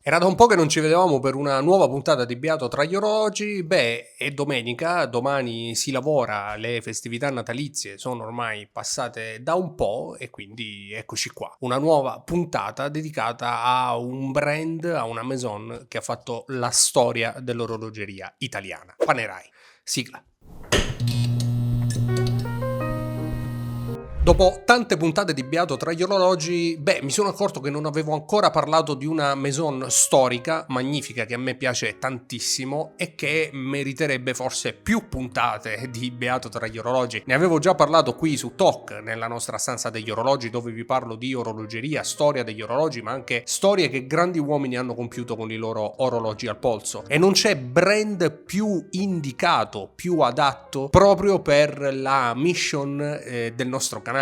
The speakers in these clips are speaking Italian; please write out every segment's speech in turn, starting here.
Era da un po' che non ci vedevamo per una nuova puntata di Beato tra gli orologi. Beh, è domenica, domani si lavora, le festività natalizie sono ormai passate da un po' e quindi eccoci qua. Una nuova puntata dedicata a un brand, a una maison che ha fatto la storia dell'orologeria italiana. Panerai. Sigla. Dopo tante puntate di Beato tra gli orologi, mi sono accorto che non avevo ancora parlato di una maison storica, magnifica, che a me piace tantissimo e che meriterebbe forse più puntate di Beato tra gli orologi. Ne avevo già parlato qui su Talk, nella nostra stanza degli orologi, dove vi parlo di orologeria, storia degli orologi, ma anche storie che grandi uomini hanno compiuto con i loro orologi al polso. E non c'è brand più indicato, più adatto proprio per la mission del nostro canale,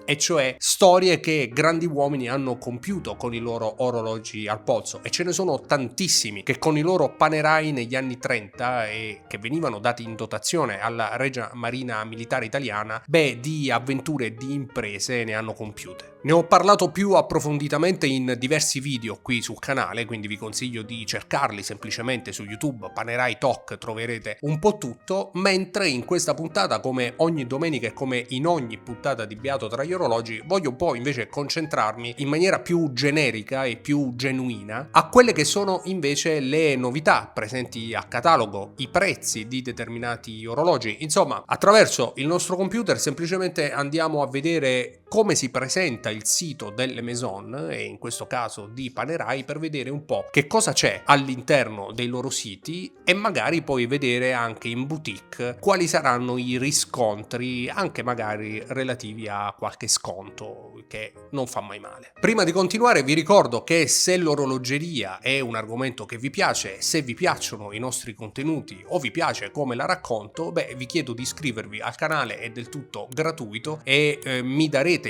e cioè storie che grandi uomini hanno compiuto con i loro orologi al polso, e ce ne sono tantissimi che con i loro Panerai negli anni 30 e che venivano dati in dotazione alla Regia Marina Militare Italiana, di avventure e di imprese ne hanno compiute. Ne ho parlato più approfonditamente in diversi video qui sul canale, quindi vi consiglio di cercarli semplicemente su YouTube, Panerai Talk, troverete un po' tutto, mentre in questa puntata, come ogni domenica e come in ogni puntata di Beato tra gli orologi, voglio un po' invece concentrarmi in maniera più generica e più genuina a quelle che sono invece le novità presenti a catalogo, i prezzi di determinati orologi. Insomma, attraverso il nostro computer semplicemente andiamo a vedere come si presenta il sito delle maison, e in questo caso di Panerai, per vedere un po' che cosa c'è all'interno dei loro siti e magari poi vedere anche in boutique quali saranno i riscontri, anche magari relativi a qualche sconto, che non fa mai male. Prima di continuare vi ricordo che se l'orologeria è un argomento che vi piace, se vi piacciono i nostri contenuti o vi piace come la racconto, vi chiedo di iscrivervi al canale, è del tutto gratuito e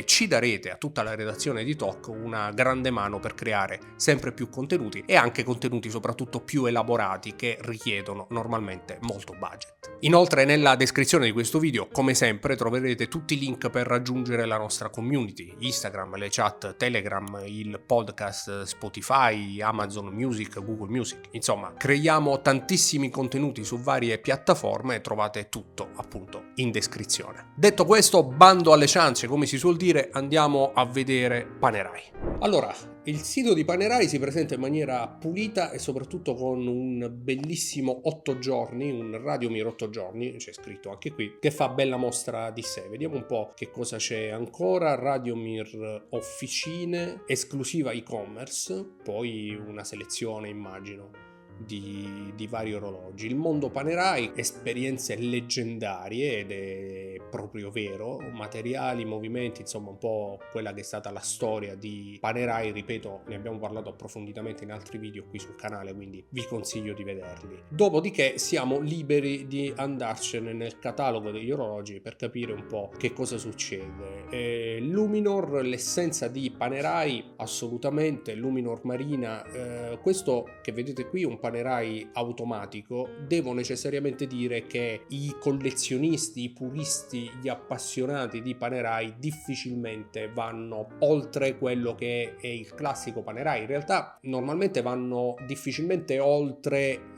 ci darete a tutta la redazione di Talk una grande mano per creare sempre più contenuti, e anche contenuti soprattutto più elaborati che richiedono normalmente molto budget. Inoltre nella descrizione di questo video, come sempre, troverete tutti i link per raggiungere la nostra community: Instagram, le chat Telegram, il podcast Spotify, Amazon Music, Google Music. Insomma, creiamo tantissimi contenuti su varie piattaforme e trovate tutto appunto in descrizione. Detto questo, bando alle ciance, come si suol dire, andiamo a vedere Panerai. Allora, il sito di Panerai si presenta in maniera pulita e soprattutto con un bellissimo 8 giorni, un Radiomir 8 giorni, c'è scritto anche qui, che fa bella mostra di sé. Vediamo un po' che cosa c'è ancora. Radiomir Officine, esclusiva e-commerce, poi una selezione, immagino, di vari orologi. Il mondo Panerai, esperienze leggendarie, ed è proprio vero, materiali, movimenti, insomma un po' quella che è stata la storia di Panerai. Ripeto, ne abbiamo parlato approfonditamente in altri video qui sul canale, quindi vi consiglio di vederli. Dopodiché siamo liberi di andarcene nel catalogo degli orologi per capire un po' che cosa succede. Luminor, l'essenza di Panerai, assolutamente. Luminor Marina, questo che vedete qui è un Panerai automatico. Devo necessariamente dire che i collezionisti, i puristi, gli appassionati di Panerai difficilmente vanno oltre quello che è il classico Panerai. In realtà normalmente vanno difficilmente oltre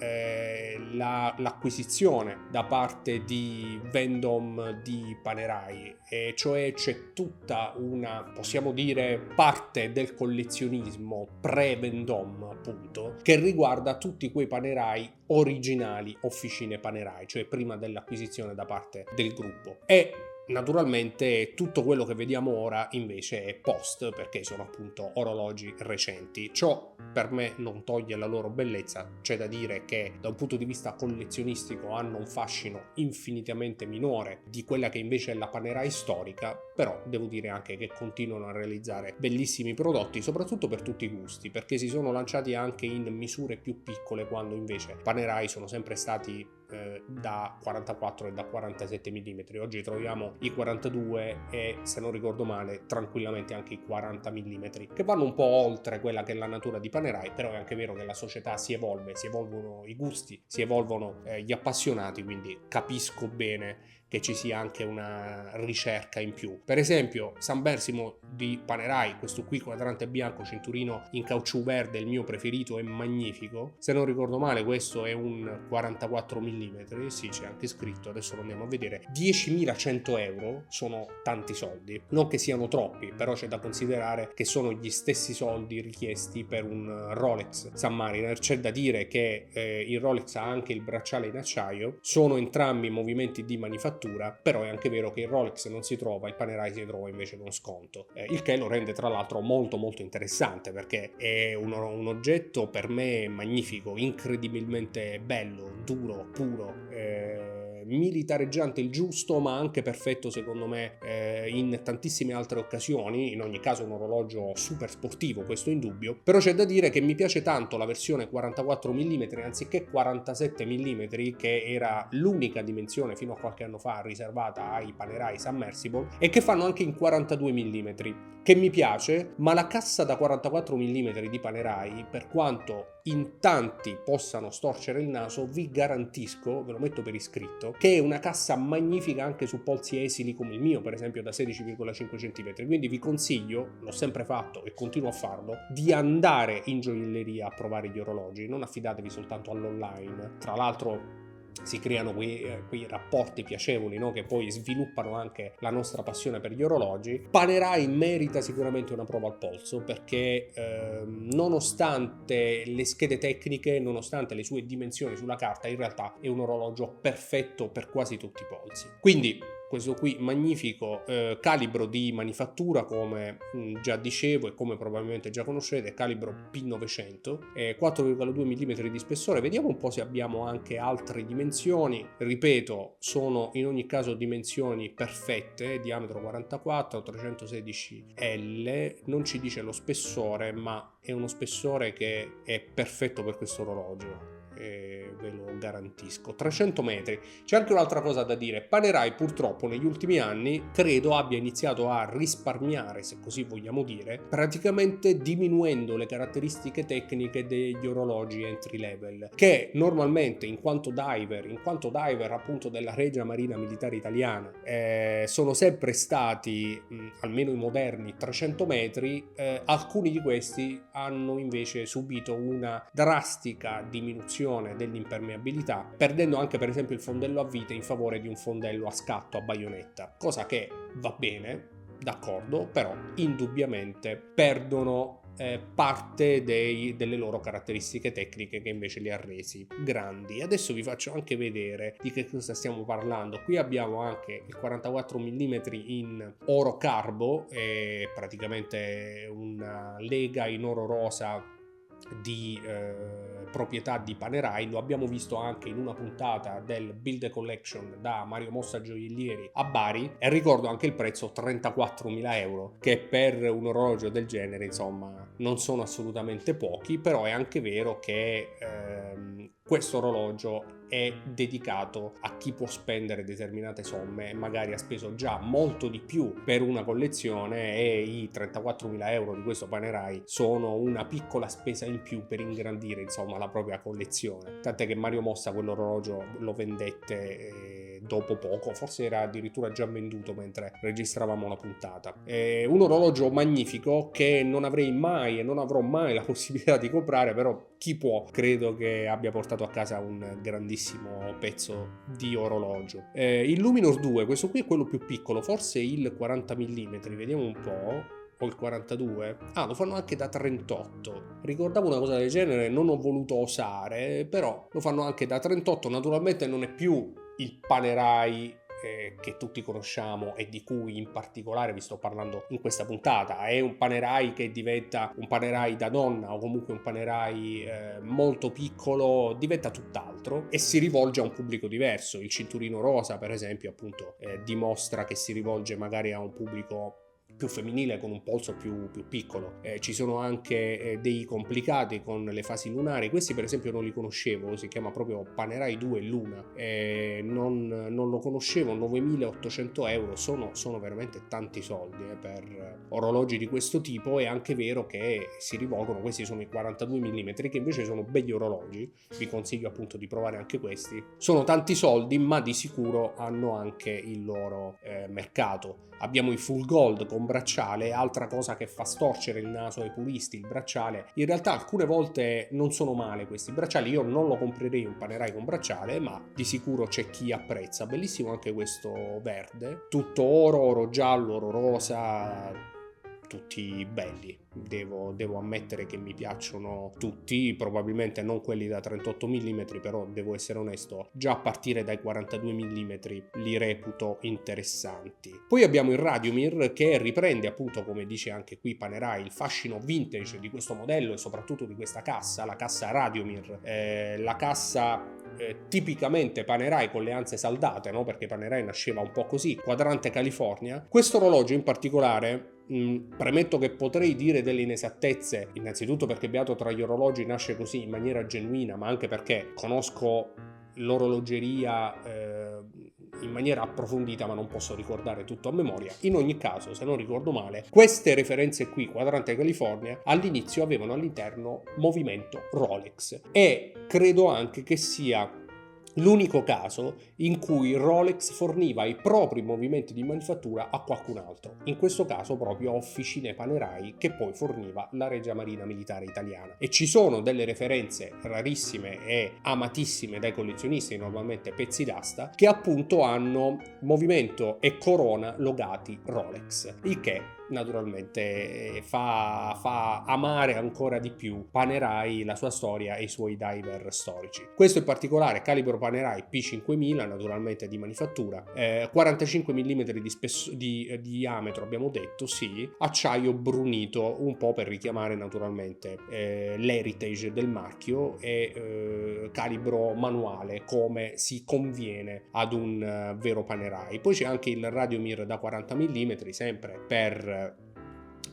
l'acquisizione da parte di Vendome di Panerai, e cioè c'è tutta una, possiamo dire, parte del collezionismo pre-Vendome appunto, che riguarda tutti quei Panerai originali, officine Panerai, cioè prima dell'acquisizione da parte del gruppo. E naturalmente tutto quello che vediamo ora invece è post, perché sono appunto orologi recenti. Ciò per me non toglie la loro bellezza. C'è da dire che da un punto di vista collezionistico hanno un fascino infinitamente minore di quella che invece è la Panerai storica, però devo dire anche che continuano a realizzare bellissimi prodotti, soprattutto per tutti i gusti, perché si sono lanciati anche in misure più piccole, quando invece Panerai sono sempre stati da 44 e da 47 mm. Oggi troviamo i 42 e, se non ricordo male, tranquillamente anche i 40 mm, che vanno un po' oltre quella che è la natura di Panerai. Però è anche vero che la società si evolve, si evolvono i gusti, si evolvono gli appassionati, quindi capisco bene che ci sia anche una ricerca in più. Per esempio San Versimo di Panerai, questo qui quadrante bianco, cinturino in caucciù verde, il mio preferito, è magnifico. Se non ricordo male questo è un 44 mm, sì, c'è anche scritto, adesso lo andiamo a vedere. 10.100 euro sono tanti soldi, non che siano troppi, però c'è da considerare che sono gli stessi soldi richiesti per un Rolex Submariner. C'è da dire che il Rolex ha anche il bracciale in acciaio, sono entrambi movimenti di manifattura, però è anche vero che il Rolex non si trova, il Panerai si trova invece con sconto, il che lo rende tra l'altro molto molto interessante, perché è un oggetto per me magnifico, incredibilmente bello, duro, puro, militareggiante il giusto, ma anche perfetto secondo me in tantissime altre occasioni. In ogni caso un orologio super sportivo, questo è indubbio, però c'è da dire che mi piace tanto la versione 44 mm anziché 47 mm, che era l'unica dimensione fino a qualche anno fa riservata ai Panerai Submersible, e che fanno anche in 42 mm, che mi piace, ma la cassa da 44 mm di Panerai, per quanto in tanti possano storcere il naso, vi garantisco, ve lo metto per iscritto, che è una cassa magnifica anche su polsi esili come il mio, per esempio da 16,5 cm. Quindi vi consiglio, l'ho sempre fatto e continuo a farlo, di andare in gioielleria a provare gli orologi, non affidatevi soltanto all'online. Tra l'altro si creano quei rapporti piacevoli, no? Che poi sviluppano anche la nostra passione per gli orologi. Panerai merita sicuramente una prova al polso, perché nonostante le schede tecniche, nonostante le sue dimensioni sulla carta, in realtà è un orologio perfetto per quasi tutti i polsi. Quindi questo qui magnifico, calibro di manifattura, come già dicevo e come probabilmente già conoscete, calibro P900, 4,2 mm di spessore. Vediamo un po' se abbiamo anche altre dimensioni. Ripeto, sono in ogni caso dimensioni perfette, diametro 44, 316 L, non ci dice lo spessore, ma è uno spessore che è perfetto per questo orologio. Ve lo garantisco. 300 metri. C'è anche un'altra cosa da dire: Panerai purtroppo negli ultimi anni credo abbia iniziato a risparmiare, se così vogliamo dire, praticamente diminuendo le caratteristiche tecniche degli orologi entry level, che normalmente in quanto diver appunto della Regia Marina Militare Italiana, sono sempre stati, almeno i moderni, 300 metri. Alcuni di questi hanno invece subito una drastica diminuzione dell'impermeabilità, perdendo anche per esempio il fondello a vite in favore di un fondello a scatto a baionetta, cosa che va bene, d'accordo, però indubbiamente perdono parte delle loro caratteristiche tecniche che invece li ha resi grandi. Adesso vi faccio anche vedere di che cosa stiamo parlando. Qui abbiamo anche il 44 mm in oro carbo, praticamente una lega in oro rosa di proprietà di Panerai. Lo abbiamo visto anche in una puntata del Build a Collection da Mario Mossa Gioiellieri a Bari, e ricordo anche il prezzo, 34.000 euro, che per un orologio del genere insomma non sono assolutamente pochi. Però è anche vero che questo orologio è dedicato a chi può spendere determinate somme e magari ha speso già molto di più per una collezione, e i 34.000 euro di questo Panerai sono una piccola spesa in più per ingrandire insomma la propria collezione. Tant'è che Mario Mossa quell'orologio lo vendette dopo poco, forse era addirittura già venduto mentre registravamo la puntata. È un orologio magnifico che non avrei mai e non avrò mai la possibilità di comprare, però chi può credo che abbia portato a casa un grandissimo pezzo di orologio. Il Luminor 2, questo qui è quello più piccolo, forse il 40 mm, vediamo un po'. O il 42? Lo fanno anche da 38. Ricordavo una cosa del genere, non ho voluto osare, però lo fanno anche da 38. Naturalmente non è più il Panerai che tutti conosciamo e di cui in particolare vi sto parlando in questa puntata. È un Panerai che diventa un Panerai da donna, o comunque un Panerai molto piccolo, diventa tutt'altro e si rivolge a un pubblico diverso. Il cinturino rosa per esempio appunto dimostra che si rivolge magari a un pubblico più femminile con un polso più piccolo. Ci sono anche dei complicati con le fasi lunari, questi per esempio non li conoscevo, si chiama proprio Panerai 2 Luna, non lo conoscevo. 9.800 euro sono veramente tanti soldi per orologi di questo tipo. È anche vero che si rivolgono, questi sono i 42 mm, che invece sono begli orologi, vi consiglio appunto di provare anche questi. Sono tanti soldi, ma di sicuro hanno anche il loro mercato. Abbiamo i full gold con bracciale, altra cosa che fa storcere il naso ai puristi, il bracciale. In realtà alcune volte non sono male questi bracciali, io non lo comprerei un Panerai con bracciale, ma di sicuro c'è chi apprezza. Bellissimo anche questo verde, tutto oro giallo, oro rosa, tutti belli. Devo ammettere che mi piacciono tutti, probabilmente non quelli da 38 mm, però devo essere onesto, già a partire dai 42 mm li reputo interessanti. Poi abbiamo il Radiomir, che riprende appunto, come dice anche qui Panerai, il fascino vintage di questo modello e soprattutto di questa cassa, la cassa Radiomir, la cassa tipicamente Panerai con le anse saldate, no? Perché Panerai nasceva un po' così, quadrante California. Questo orologio in particolare, premetto che potrei dire delle inesattezze, innanzitutto perché Beato tra gli orologi nasce così in maniera genuina, ma anche perché conosco l'orologeria in maniera approfondita, ma non posso ricordare tutto a memoria. In ogni caso, se non ricordo male, queste referenze qui, quadrante California, all'inizio avevano all'interno movimento Rolex, e credo anche che sia l'unico caso in cui Rolex forniva i propri movimenti di manifattura a qualcun altro, in questo caso proprio a Officine Panerai, che poi forniva la Regia Marina Militare Italiana. E ci sono delle referenze rarissime e amatissime dai collezionisti, normalmente pezzi d'asta, che appunto hanno movimento e corona logati Rolex, il che naturalmente fa amare ancora di più Panerai, la sua storia e i suoi diver storici. Questo in particolare calibro Panerai P5000, naturalmente di manifattura, 45 mm di diametro, abbiamo detto, sì, acciaio brunito, un po' per richiamare naturalmente l'heritage del marchio, e calibro manuale come si conviene ad un vero Panerai. Poi c'è anche il Radiomir da 40 mm, sempre per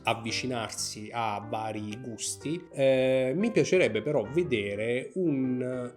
avvicinarsi a vari gusti. Mi piacerebbe però vedere una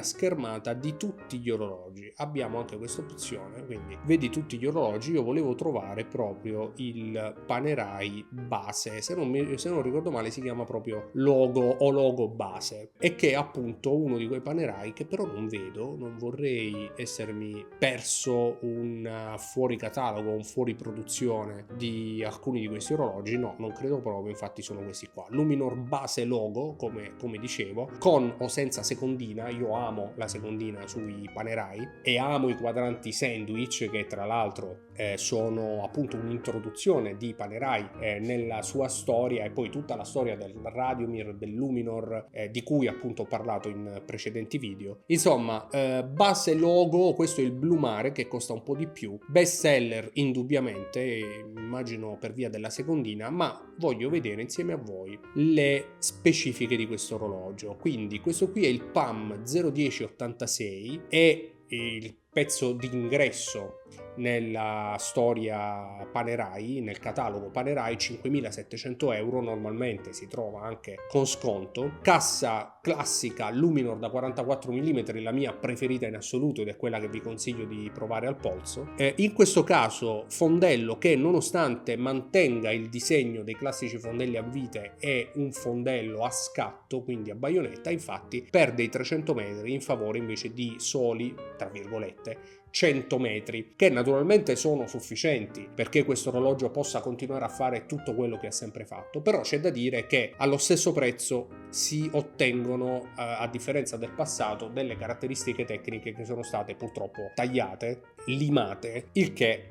schermata di tutti gli orologi. Abbiamo anche questa opzione, quindi vedi tutti gli orologi. Io volevo trovare proprio il Panerai base, se non ricordo male si chiama proprio logo base, e che è appunto uno di quei Panerai che però non vedo. Non vorrei essermi perso un fuori catalogo, un fuori produzione di alcuni di questi orologi. No, non credo proprio, infatti sono questi qua, Luminor base logo, come dicevo, con o senza secondina. Io amo la secondina sui Panerai e amo i quadranti sandwich, che tra l'altro sono appunto un'introduzione di Panerai nella sua storia, e poi tutta la storia del Radiomir, del Luminor, di cui appunto ho parlato in precedenti video. Insomma, base logo, questo è il Blue Mare, che costa un po' di più, best seller indubbiamente, immagino per via della secondina, ma voglio vedere insieme a voi le specifiche di questo orologio. Quindi questo qui è il PAM 01086, è il pezzo d'ingresso nella storia Panerai, nel catalogo Panerai, 5.700 euro, normalmente si trova anche con sconto. Cassa classica Luminor da 44 mm, la mia preferita in assoluto, ed è quella che vi consiglio di provare al polso. In questo caso fondello che, nonostante mantenga il disegno dei classici fondelli a vite, è un fondello a scatto, quindi a baionetta, infatti perde i 300 metri in favore invece di soli, tra virgolette, 100 metri, che naturalmente sono sufficienti perché questo orologio possa continuare a fare tutto quello che ha sempre fatto. Però c'è da dire che allo stesso prezzo si ottengono, a differenza del passato, delle caratteristiche tecniche che sono state purtroppo tagliate, limate, il che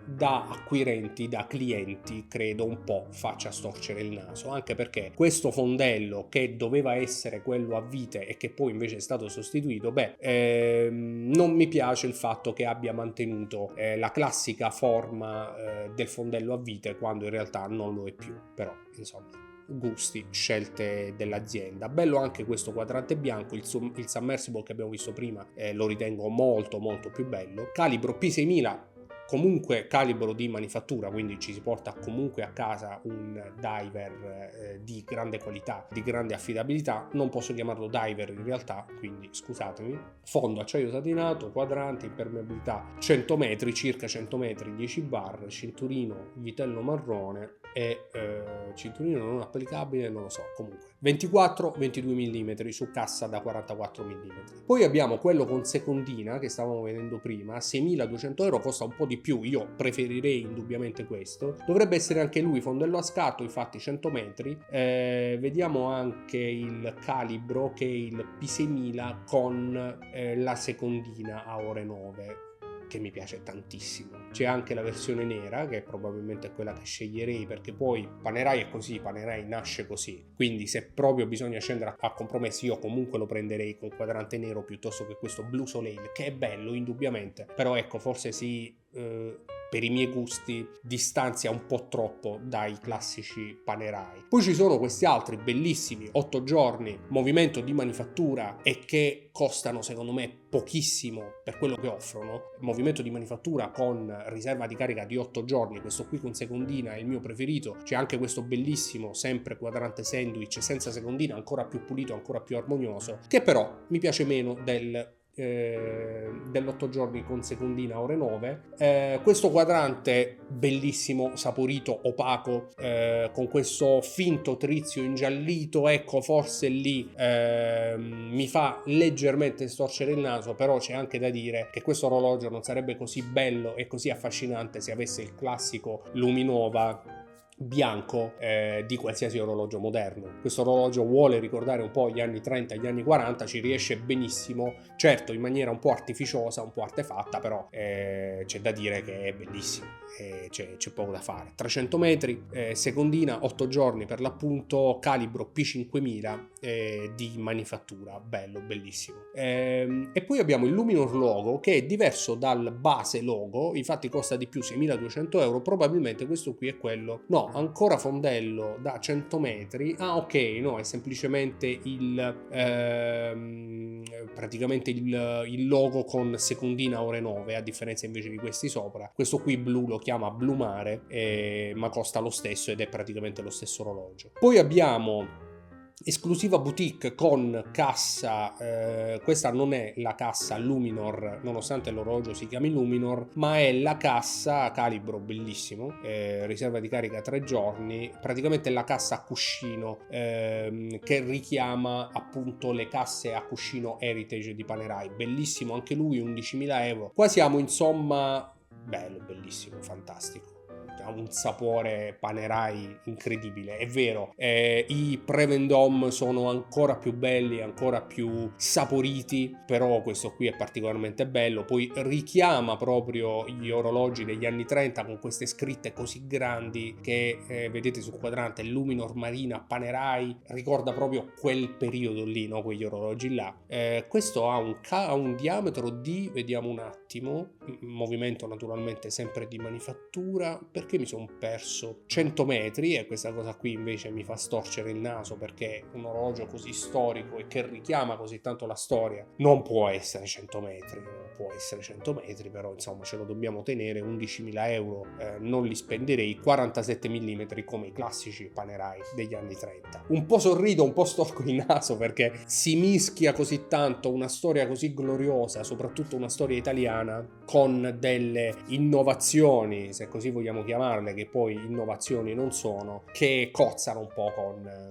da acquirenti, da clienti, credo un po' faccia storcere il naso, anche perché questo fondello, che doveva essere quello a vite e che poi invece è stato sostituito, non mi piace il fatto che abbia mantenuto la classica forma del fondello a vite, quando in realtà non lo è più. Però insomma, gusti, scelte dell'azienda. Bello anche questo quadrante bianco, il Submersible che abbiamo visto prima lo ritengo molto molto più bello. Calibro P6000 comunque calibro di manifattura, quindi ci si porta comunque a casa un diver di grande qualità, di grande affidabilità. Non posso chiamarlo diver in realtà, quindi scusatemi. Fondo acciaio satinato, quadrante, impermeabilità 100 metri, circa 100 metri, 10 bar, cinturino vitello marrone e cinturino non applicabile, non lo so, comunque 24-22 mm su cassa da 44 mm. Poi abbiamo quello con secondina che stavamo vedendo prima, 6.200 euro, costa un po' di più, io preferirei indubbiamente questo. Dovrebbe essere anche lui fondello a scatto, infatti 100 metri. Vediamo anche il calibro che è il P6000 con la secondina a ore 9, che mi piace tantissimo. C'è anche la versione nera, che probabilmente è quella che sceglierei, perché poi Panerai è così, Panerai nasce così, quindi se proprio bisogna scendere a compromessi io comunque lo prenderei con quadrante nero piuttosto che questo blu soleil, che è bello indubbiamente, però ecco, forse per i miei gusti distanzia un po' troppo dai classici Panerai. Poi ci sono questi altri bellissimi 8 giorni movimento di manifattura e che costano secondo me pochissimo per quello che offrono. Movimento di manifattura con riserva di carica di 8 giorni, questo qui con secondina è il mio preferito. C'è anche questo bellissimo sempre quadrante sandwich senza secondina, ancora più pulito, ancora più armonioso, che però mi piace meno dell'8 giorni con secondina ore 9. Questo quadrante bellissimo, saporito, opaco, con questo finto trizio ingiallito, ecco, forse lì mi fa leggermente storcere il naso, però c'è anche da dire che questo orologio non sarebbe così bello e così affascinante se avesse il classico Luminova bianco di qualsiasi orologio moderno. Questo orologio vuole ricordare un po' gli anni 30, gli anni 40, ci riesce benissimo, certo in maniera un po' artificiosa, un po' artefatta, però c'è da dire che è bellissimo, c'è poco da fare. 300 metri, secondina, 8 giorni per l'appunto, calibro P5000 di manifattura, bello, bellissimo. E poi abbiamo il Luminor logo, che è diverso dal base logo, infatti costa di più, 6.200 euro, probabilmente questo qui è quello, no, ancora fondello da 100 metri, ok, no, è semplicemente praticamente il logo con secondina ore 9, a differenza invece di questi sopra. Questo qui blu lo chiama Blu Mare, ma costa lo stesso ed è praticamente lo stesso orologio. Poi abbiamo esclusiva boutique con cassa, questa non è la cassa Luminor nonostante l'orologio si chiami Luminor, ma è la cassa calibro bellissimo, riserva di carica 3 giorni, praticamente la cassa a cuscino che richiama appunto le casse a cuscino Heritage di Panerai, bellissimo anche lui, 11.000 euro. Qua siamo insomma bello, bellissimo, fantastico, ha un sapore Panerai incredibile, è vero, i Pre-Vendôme sono ancora più belli, ancora più saporiti, però questo qui è particolarmente bello, poi richiama proprio gli orologi degli anni 30 con queste scritte così grandi che vedete sul quadrante, Luminor Marina Panerai, ricorda proprio quel periodo lì, no? Quegli orologi là. Questo ha un diametro di, vediamo un attimo, movimento naturalmente sempre di manifattura, perché mi sono perso 100 metri e questa cosa qui invece mi fa storcere il naso, perché un orologio così storico e che richiama così tanto la storia non può essere 100 metri, non può essere 100 metri, però insomma ce lo dobbiamo tenere, 11.000 euro, non li spenderei, 47 mm come i classici Panerai degli anni 30. Un po' sorrido, un po' storco il naso perché si mischia così tanto una storia così gloriosa, soprattutto una storia italiana, con delle innovazioni, se così vogliamo chiamarle, che poi innovazioni non sono, che cozzano un po'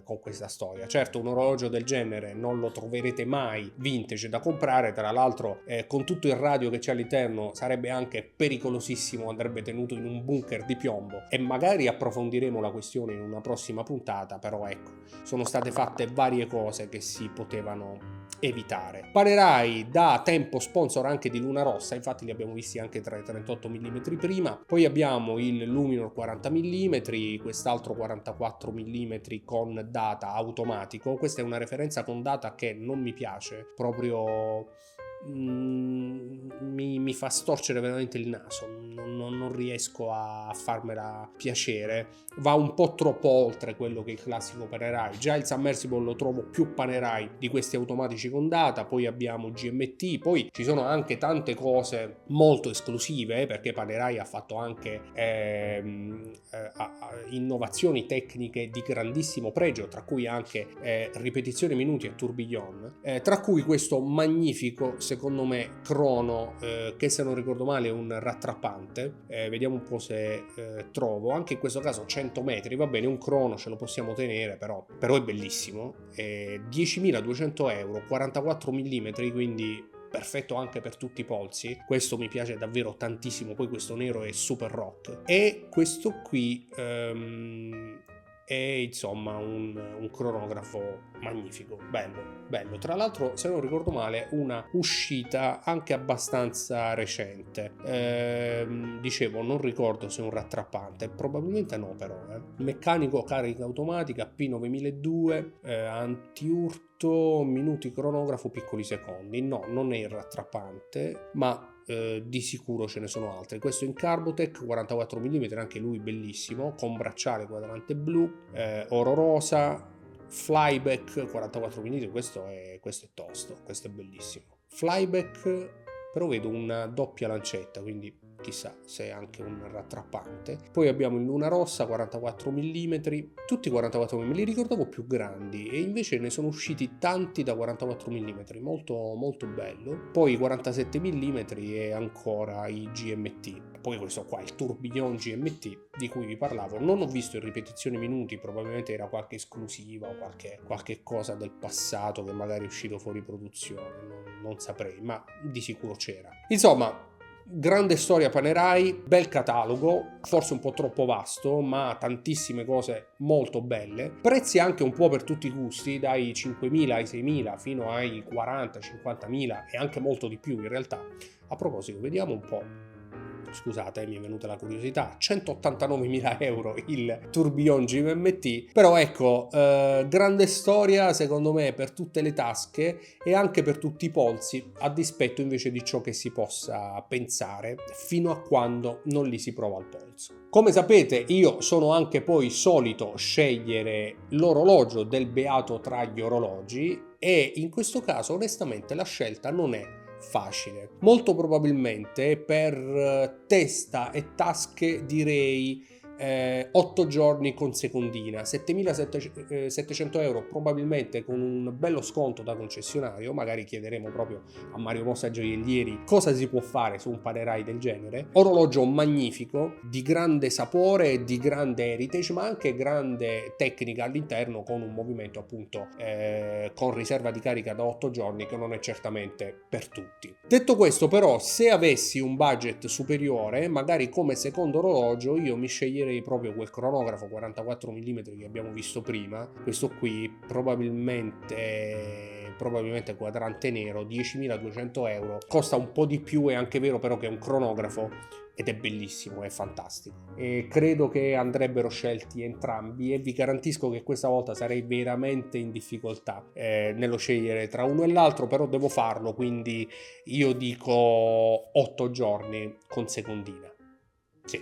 con questa storia. Certo, un orologio del genere non lo troverete mai vintage da comprare, tra l'altro con tutto il radio che c'è all'interno sarebbe anche pericolosissimo, andrebbe tenuto in un bunker di piombo, e magari approfondiremo la questione in una prossima puntata, però ecco, sono state fatte varie cose che si potevano evitare. Panerai da tempo sponsor anche di Luna Rossa, infatti li abbiamo visti anche tra i 38 mm prima. Poi abbiamo il Luminor 40 mm, quest'altro 44 mm con data automatico. Questa è una referenza con data che non mi piace, proprio mi fa storcere veramente il naso, non riesco a farmela piacere, va un po' troppo oltre quello che è il classico Panerai. Già il Submersible lo trovo più Panerai di questi automatici con data, poi abbiamo GMT, poi ci sono anche tante cose molto esclusive, perché Panerai ha fatto anche innovazioni tecniche di grandissimo pregio, tra cui anche ripetizione minuti e tourbillon, tra cui questo magnifico, secondo me, crono che, se non ricordo male, è un rattrappante. Vediamo un po' se trovo. Anche in questo caso 100 metri, va bene, un crono ce lo possiamo tenere, però è bellissimo. 10.200 euro, 44 mm, quindi perfetto anche per tutti i polsi. Questo mi piace davvero tantissimo. Poi questo nero è super rock, e questo qui è insomma un cronografo magnifico, bello. Tra l'altro, se non ricordo male, una uscita anche abbastanza recente. Dicevo, non ricordo se è un rattrappante, probabilmente no, però meccanico, carica automatica, P9002, anti-urto, minuti cronografo, piccoli secondi. No, non è il rattrappante, ma di sicuro ce ne sono altri. Questo in Carbotech, 44 mm, anche lui bellissimo, con bracciale quadrante blu, oro rosa, flyback 44 mm. Questo è tosto, questo è bellissimo. Flyback, però vedo una doppia lancetta, quindi chissà se è anche un rattrappante. Poi abbiamo il Luna Rossa, 44 mm, tutti 44 mm, li ricordavo più grandi e invece ne sono usciti tanti da 44 mm, molto bello. Poi 47 mm e ancora i GMT. Poi questo qua, il Tourbillon GMT di cui vi parlavo, non ho visto in ripetizione minuti, probabilmente era qualche esclusiva o qualche cosa del passato che magari è uscito fuori produzione, non saprei, ma di sicuro c'era. Insomma, grande storia Panerai, bel catalogo, forse un po' troppo vasto, ma tantissime cose molto belle. Prezzi anche un po' per tutti i gusti, dai 5.000 ai 6.000 fino ai 40-50.000 e anche molto di più in realtà. A proposito, vediamo un po'. Scusate, mi è venuta la curiosità. 189.000 euro il Tourbillon GMT, però ecco, grande storia secondo me per tutte le tasche e anche per tutti i polsi, a dispetto invece di ciò che si possa pensare fino a quando non li si prova al polso. Come sapete, io sono anche poi solito scegliere l'orologio del beato tra gli orologi, e in questo caso onestamente la scelta non è facile. Molto probabilmente per testa e tasche direi 8 giorni con secondina, 7.700 euro, probabilmente con un bello sconto da concessionario. Magari chiederemo proprio a Mario Mossa Gioiellieri cosa si può fare su un Panerai del genere. Orologio magnifico, di grande sapore, di grande heritage, ma anche grande tecnica all'interno, con un movimento appunto con riserva di carica da 8 giorni, che non è certamente per tutti. Detto questo, però, se avessi un budget superiore, magari come secondo orologio, io mi sceglierei proprio quel cronografo 44 mm che abbiamo visto prima. Questo qui probabilmente quadrante nero, 10.200 euro, costa un po' di più. È anche vero però che è un cronografo ed è bellissimo, è fantastico, e credo che andrebbero scelti entrambi, e vi garantisco che questa volta sarei veramente in difficoltà nello scegliere tra uno e l'altro, però devo farlo, quindi io dico 8 giorni con secondina. Sì,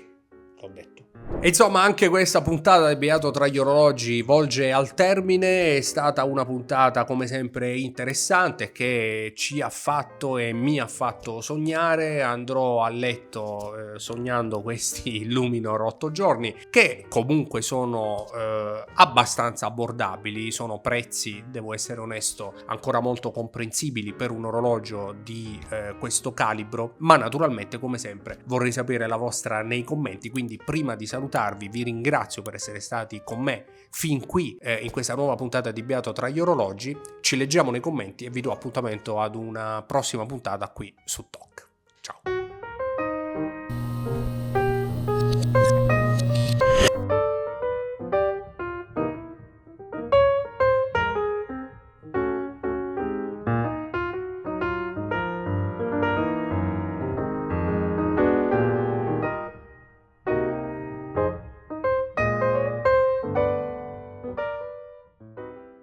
l'ho detto. E insomma, anche questa puntata del Beato tra gli orologi volge al termine. È stata una puntata come sempre interessante, che ci ha fatto e mi ha fatto sognare. Andrò a letto sognando questi Luminor 8 giorni, che comunque sono abbastanza abbordabili. Sono prezzi, devo essere onesto, ancora molto comprensibili per un orologio di questo calibro, ma naturalmente, come sempre, vorrei sapere la vostra nei commenti. Quindi prima di salutarvi vi ringrazio per essere stati con me fin qui in questa nuova puntata di Beato tra gli orologi. Ci leggiamo nei commenti e vi do appuntamento ad una prossima puntata qui su Talk. Ciao.